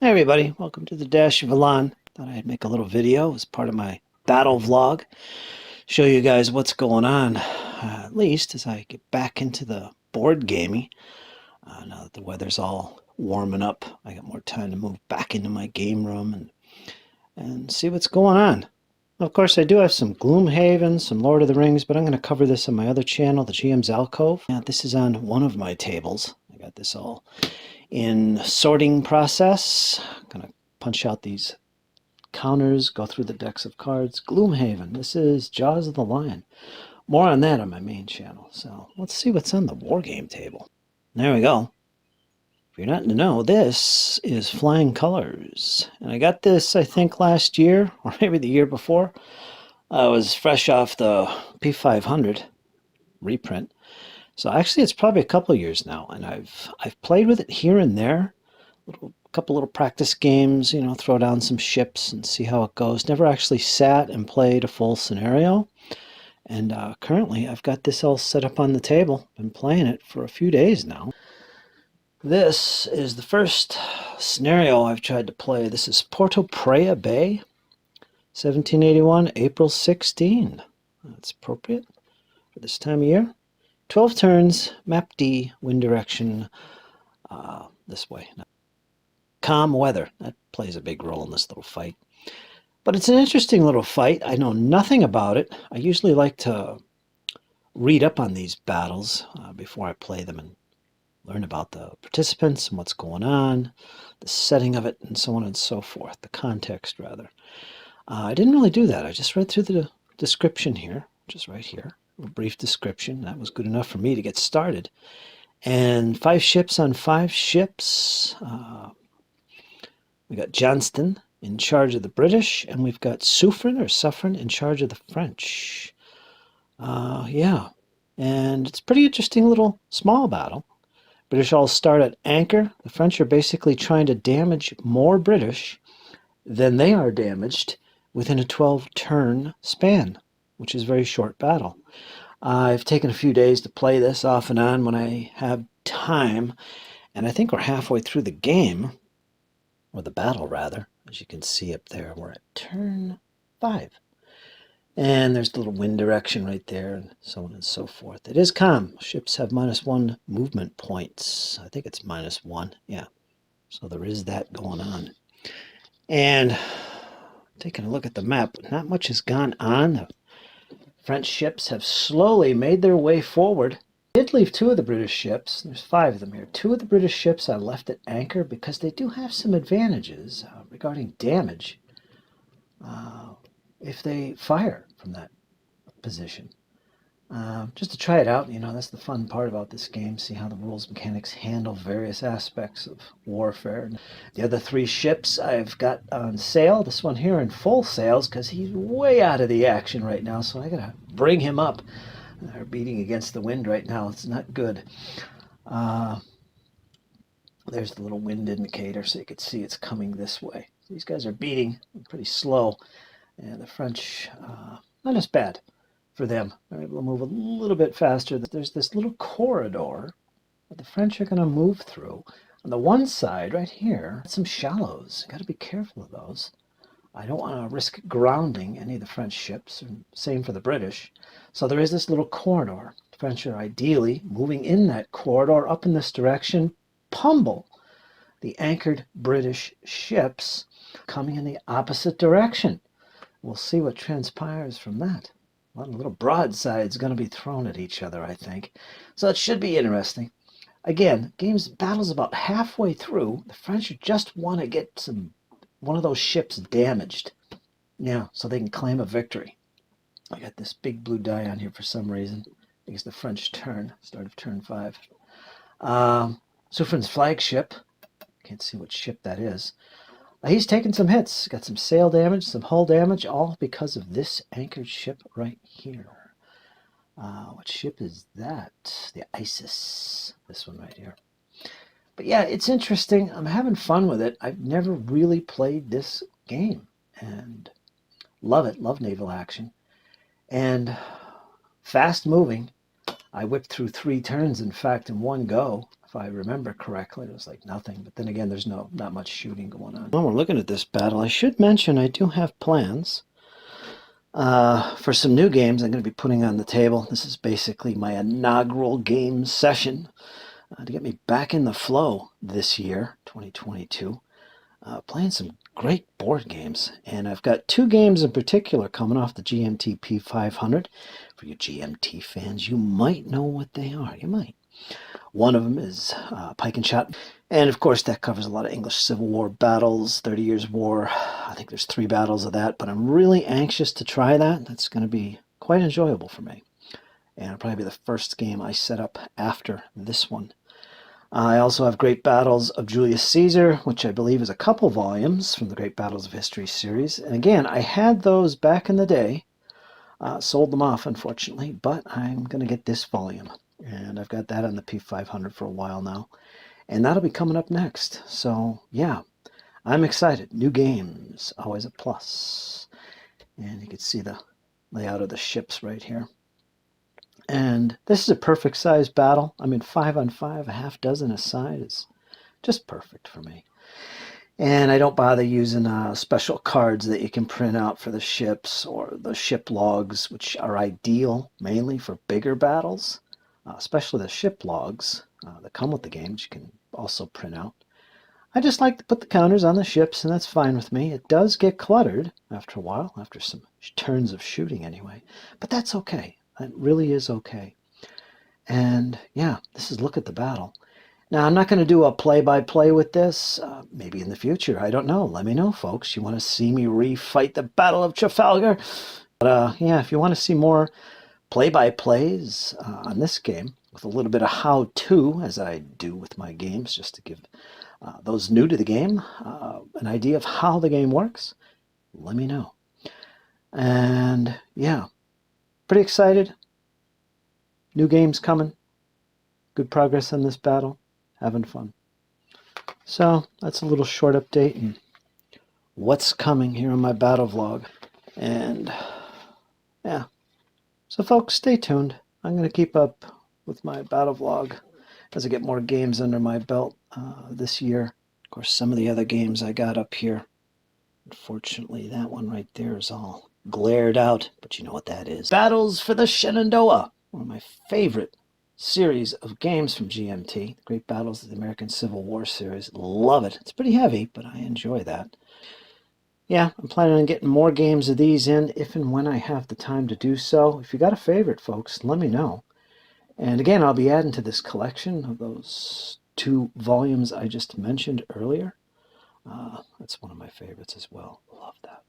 Hey everybody, welcome to the Dash of Elan. Thought I'd make a little video as part of my battle vlog. Show you guys what's going on, at least as I get back into the board gaming. Now that the weather's all warming up, I got more time to move back into my game room and see what's going on. Of course, I do have some Gloomhaven, some Lord of the Rings, but I'm going to cover this on my other channel, the GM's Alcove. Now, this is on one of my tables. I got this all in sorting process. I'm going to punch out these counters, go through the decks of cards. Gloomhaven, this is Jaws of the Lion. More on that on my main channel. So let's see what's on the wargame table. There we go. If you're not in the know, this is Flying Colors. And I got this, I think, last year, or maybe the year before. I was fresh off the P500 reprint. So actually, it's probably a couple of years now, and I've played with it here and there. Couple little practice games, throw down some ships and see how it goes. Never actually sat and played a full scenario. And currently, I've got this all set up on the table. Been playing it for a few days now. This is the first scenario I've tried to play. This is Porto Praya Bay, 1781, April 16. That's appropriate for this time of year. 12 turns, map D, wind direction this way. Calm weather. That plays a big role in this little fight. But it's an interesting little fight. I know nothing about it. I usually like to read up on these battles before I play them and learn about the participants and what's going on, the setting of it, and so on and so forth, the context, rather. I didn't really do that. I just read through the description here, which is right here, a brief description. That was good enough for me to get started. And 5 ships on 5 ships. We got Johnston in charge of the British, and we've got Suffren in charge of the French. Yeah, and it's a pretty interesting little small battle. British all start at anchor. The French are basically trying to damage more British than they are damaged within a 12-turn span, which is a very short battle. I've taken a few days to play this off and on when I have time, and I think we're halfway through the game, or the battle rather. As you can see up there, we're at turn 5. And there's the little wind direction right there, and so on and so forth. It is calm. Ships have -1 movement points. I think it's -1, yeah. So there is that going on. And taking a look at the map, not much has gone on. The French ships have slowly made their way forward. I did leave 2 of the British ships. There's 5 of them here. 2 of the British ships I left at anchor because they do have some advantages regarding damage if they fire from that position. Just to try it out, that's the fun part about this game, see how the rules mechanics handle various aspects of warfare. And the other 3 ships I've got on sail, this one here in full sails because he's way out of the action right now, so I gotta bring him up. They're beating against the wind right now. It's not good. There's the little wind indicator so you can see it's coming this way. These guys are beating pretty slow, and the French, not as bad for them. They're able to move a little bit faster. There's this little corridor that the French are going to move through. On the one side, right here, some shallows. Got to be careful of those. I don't want to risk grounding any of the French ships, and same for the British. So there is this little corridor. The French are ideally moving in that corridor up in this direction, pummel the anchored British ships coming in the opposite direction. We'll see what transpires from that. A lot of little broadsides going to be thrown at each other, I think. So it should be interesting. Again, battle's about halfway through. The French just want to get one of those ships damaged. Yeah, so they can claim a victory. I got this big blue die on here for some reason. I think it's the French turn, start of turn 5. Suffren's flagship. Can't see what ship that is. He's taken some hits. Got some sail damage, some hull damage, all because of this anchored ship right here. What ship is that? The Isis. This one right here. But yeah, it's interesting. I'm having fun with it. I've never really played this game, and love it. Love naval action. And fast moving. I whipped through 3 turns, in fact, in one go. If I remember correctly, it was like nothing. But then again, there's not much shooting going on. When we're looking at this battle, I should mention I do have plans for some new games I'm going to be putting on the table. This is basically my inaugural game session to get me back in the flow this year, 2022. Playing some great board games. And I've got 2 games in particular coming off the GMT P500. For you GMT fans, you might know what they are. You might. One of them is Pike and Shot. And of course, that covers a lot of English Civil War battles, 30 Years' War. I think there's 3 battles of that, but I'm really anxious to try that. That's going to be quite enjoyable for me. And it'll probably be the first game I set up after this one. I also have Great Battles of Julius Caesar, which I believe is a couple volumes from the Great Battles of History series. And again, I had those back in the day. Sold them off, unfortunately, but I'm going to get this volume. And I've got that on the P500 for a while now. And that'll be coming up next. So, yeah, I'm excited. New games, always a plus. And you can see the layout of the ships right here. And this is a perfect size battle. I mean, 5-on-5, a half dozen aside is just perfect for me. And I don't bother using special cards that you can print out for the ships or the ship logs, which are ideal mainly for bigger battles, especially the ship logs that come with the games you can also print out. I just like to put the counters on the ships, and that's fine with me. It does get cluttered after a while, after some turns of shooting anyway, but that's okay. That really is okay. And yeah, this is look at the battle. Now, I'm not going to do a play-by-play with this. Maybe in the future. I don't know. Let me know, folks. You want to see me refight the Battle of Trafalgar? But yeah, if you want to see more play-by-plays on this game, with a little bit of how-to, as I do with my games, just to give those new to the game an idea of how the game works, let me know. And yeah, pretty excited. New games coming. Good progress on this battle. Having fun. So that's a little short update and what's coming here on my battle vlog. And yeah, so folks, stay tuned. I'm going to keep up with my battle vlog as I get more games under my belt this year. Of course, some of the other games I got up here, unfortunately, that one right there is all glared out, but you know what that is. Battles for the Shenandoah, one of my favorite series of games from GMT, the Great Battles of the American Civil War series. Love it. It's pretty heavy, but I enjoy that. Yeah, I'm planning on getting more games of these in if and when I have the time to do so. If you got a favorite, folks, let me know. And again, I'll be adding to this collection of those 2 volumes I just mentioned earlier. That's one of my favorites as well. Love that.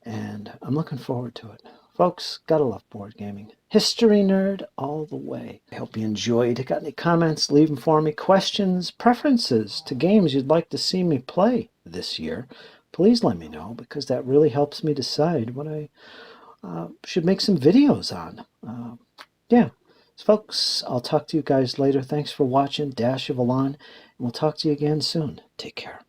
And I'm looking forward to it. Folks, gotta love board gaming. History nerd all the way. I hope you enjoyed. Got any comments? Leave them for me. Questions, preferences to games you'd like to see me play this year? Please let me know, because that really helps me decide what I should make some videos on. Yeah. So folks, I'll talk to you guys later. Thanks for watching. Dash of Alon. And we'll talk to you again soon. Take care.